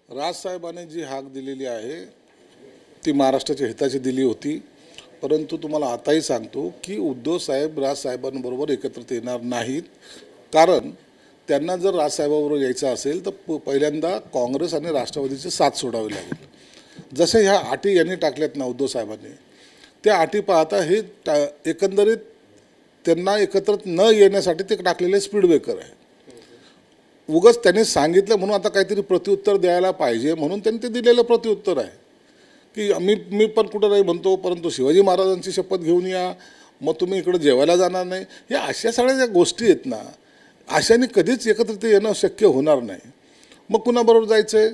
राजसाहेबांनी जी हाक दिलेली आहे ती महाराष्ट्राच्या हिताची दिली होती, परंतु तुम्हाला आताही सांगतो की उद्धव साहेब राजसाहेबांबरोबर एकत्रित येणार नाहीत. कारण त्यांना जर राजसाहेबांबरोबर यायचं असेल तर पहिल्यांदा काँग्रेस आणि राष्ट्रवादीची साथ सोडावी लागेल. जसे ह्या अटी यांनी टाकल्यात ना उद्धव साहेबांनी, त्या अटी पाहता हे एकंदरीत त्यांना एकत्रित न येण्यासाठी ते टाकलेले स्पीड ब्रेकर आहे. उगाच त्यांनी सांगितलं म्हणून आता काहीतरी प्रत्युत्तर द्यायला पाहिजे म्हणून त्यांनी ते दिलेलं प्रत्युत्तर आहे की मी पण कुठं नाही म्हणतो, परंतु शिवाजी महाराजांची शपथ घेऊन या, मग तुम्ही इकडे जेवायला जाणार नाही. या अशा सगळ्या ज्या गोष्टी आहेत ना, अशाने कधीच एकत्रित येणं शक्य होणार नाही. मग कुणाबरोबर जायचं आहे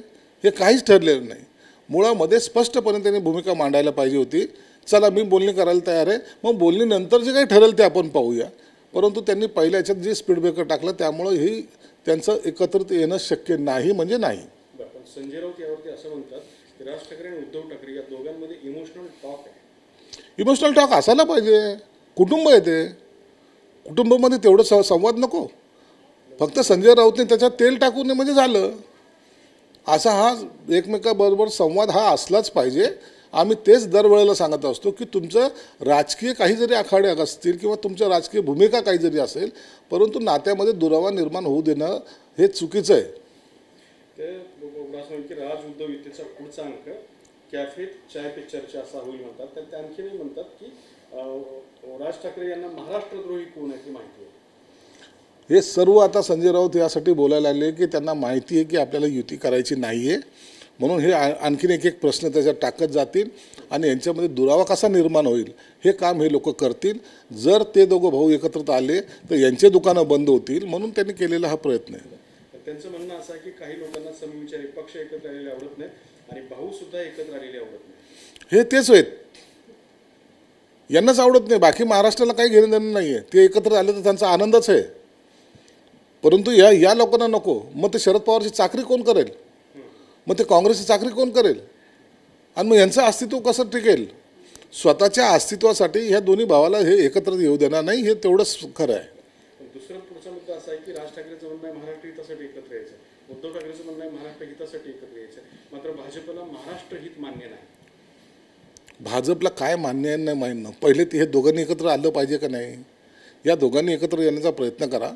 हे काहीच ठरलेलं नाही. मुळामध्ये स्पष्टपणे त्यांनी भूमिका मांडायला पाहिजे होती. चला मी बोलणी करायला तयार आहे, मग बोलणीनंतर जे काही ठरेल ते आपण पाहूया. परंतु त्यांनी पहिल्या याच्यात जे स्पीड ब्रेकर टाकलं त्यामुळं ही त्यांचं एकत्रित येणं शक्य नाही म्हणजे नाही. संजय राऊत यावरती असं म्हणतात की राज ठाकरे आणि उद्धव ठाकरे या दोघांमध्ये इमोशनल टॉक आहे. इमोशनल टॉक असायला पाहिजे. कुटुंब आहे ते, कुटुंबामध्ये तेवढं संवाद नको. फक्त संजय राऊतने त्याच्यात तेल टाकू नये म्हणजे झालं. असा हा एकमेकाबरोबर संवाद हा असलाच पाहिजे. आम्ही तेच दरवेळेला सांगत असतो की तुमचं राजकीय काही जरी आखाडे असतील किंवा तुमच्या राजकीय भूमिका काही जरी असेल, परंतु नात्यामध्ये दुरावा निर्माण होऊ देणं हे चुकीचं आहे. ते की राज उद्धव युतीचा पुढचा अंक कॅफेत चाय पे चर्चा असा होईल म्हणतात. तर ते आणखीनही म्हणतात की राज ठाकरे यांना महाराष्ट्रद्रोही कोण आहे ती माहिती आहे. हे सर्व आता संजय राऊत यासाठी बोलायला लागले की त्यांना माहिती आहे की आपल्याला युती करायची नाही आहे, म्हणून हे आणखीन एक प्रश्न त्याच्यात टाकत जातील आणि यांच्यामध्ये दुरावा कसा निर्माण होईल हे काम हे लोक करतील. जर ते दोघं भाऊ एकत्रित आले तर यांचे दुकानं बंद होतील, म्हणून त्यांनी केलेला हा प्रयत्न आहे. त्यांचं म्हणणं असं आहे की काही लोकांना समविचारी पक्ष एकत्र आलेले आवडत नाही आणि भाऊ सुद्धा एकत्र आलेले आवडत नाही. हे तेच आहेत, यांनाच आवडत नाही. बाकी महाराष्ट्राला काही घेणं देणं नाही आहे. ते एकत्र आले तर त्यांचा आनंदच आहे, परंतु या लोकांना नको. मग ते शरद पवारची चाकरी कोण करेल, मग ते काँग्रेसची चाकरी कोण करेल, आणि मग यांचं अस्तित्व कसं टिकेल. स्वतःच्या अस्तित्वासाठी ह्या दोन्ही भावाला हे एकत्र येऊ देणार नाही, हे तेवढंच खरं आहे. दुसरा पुढचा मुद्दा असा आहे की राज ठाकरेंचं म्हणणं आहे महाराष्ट्र हितासाठी एकत्र यायचं, उद्धव ठाकरेंचं म्हणणं आहे महाराष्ट्र हितासाठी एकत्र यायचं. मात्र भाजपला महाराष्ट्र हित मान्य नाही. भाजपला काय मान्य आहे नाही माहीत ना. पहिले हे दोघांनी एकत्र आलं पाहिजे का नाही. या दोघांनी एकत्र येण्याचा प्रयत्न करा.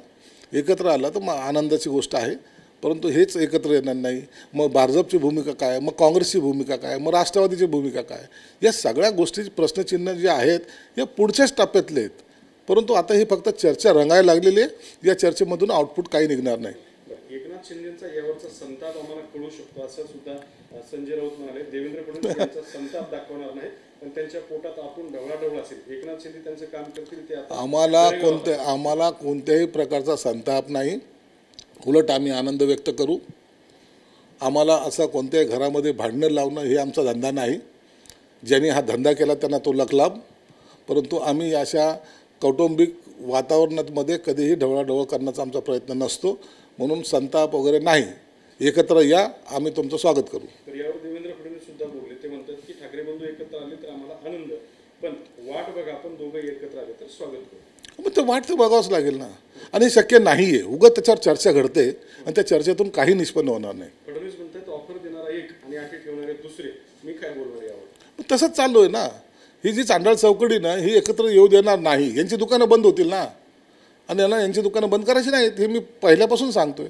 एकत्र आला तर मग आनंदाची गोष्ट आहे, परंतु हेच एकत्र येणार नाही. मग भाजपची भूमिका काय, मग काँग्रेसची भूमिका काय, मग राष्ट्रवादीची भूमिका काय, या सगळ्या गोष्टीची प्रश्नचिन्ह जे आहेत हे पुढच्याच टप्प्यातले आहेत. परंतु आता ही फक्त चर्चा रंगायला लागलेली आहे. या चर्चेमधून आउटपुट काही निघणार नाही. एकनाथ शिंदेचा यावरचा संताप आम्हाला कळू शकतो असं सुद्धा संजय राऊत म्हणाले. देवेंद्र फडणवीस यांचा संताप दाखवणार नाही, पण त्यांच्या पोटात आपण ढवळाढवळ असेल. एकनाथ शिंदे त्यांचं काम करतील ते आता आम्हाला कोणत्याही प्रकारचा संताप नाही. उलट आम्ही आनंद व्यक्त करू. आम्हाला असं कोणत्याही घरामध्ये भांडणं लावणं हे आमचा धंदा नाही. ज्यांनी हा धंदा केला त्यांना तो लखलाभ. परंतु आम्ही अशा कौटुंबिक वातावरणामध्ये कधीही ढवळाढवळ करण्याचा आमचा प्रयत्न नसतो. म्हणून संताप वगैरे नाही. एकत्र या, आम्ही तुमचं स्वागत करू. तर यावर देवेंद्र फडणवीस सुद्धा बोलले. ते म्हणतात की ठाकरे बंधू एकत्र आले तर आम्हाला आनंद, पण वाट बघा आपण दोघं एकत्र आले तर स्वागत करू. मग ते वाट तर बघावंच लागेल ना, आणि शक्य नाही आहे. उगाच त्याच्यावर चर्चा घडते आणि त्या चर्चेतून काही निष्पन्न होणार नाही. फडणवीस म्हणतात ऑफर देणारा एक आणि अटी ठेवणारे दुसरे, मी काय बोलणार यावर. तसंच चाललो आहे ना. ही जी चांडाळ चौकडी ना ही एकत्र येऊ देणार नाही. यांची दुकानं बंद होतील ना, आणि यांना यांची दुकानं बंद करायची नाहीत हे मी पहिल्यापासून सांगतोय.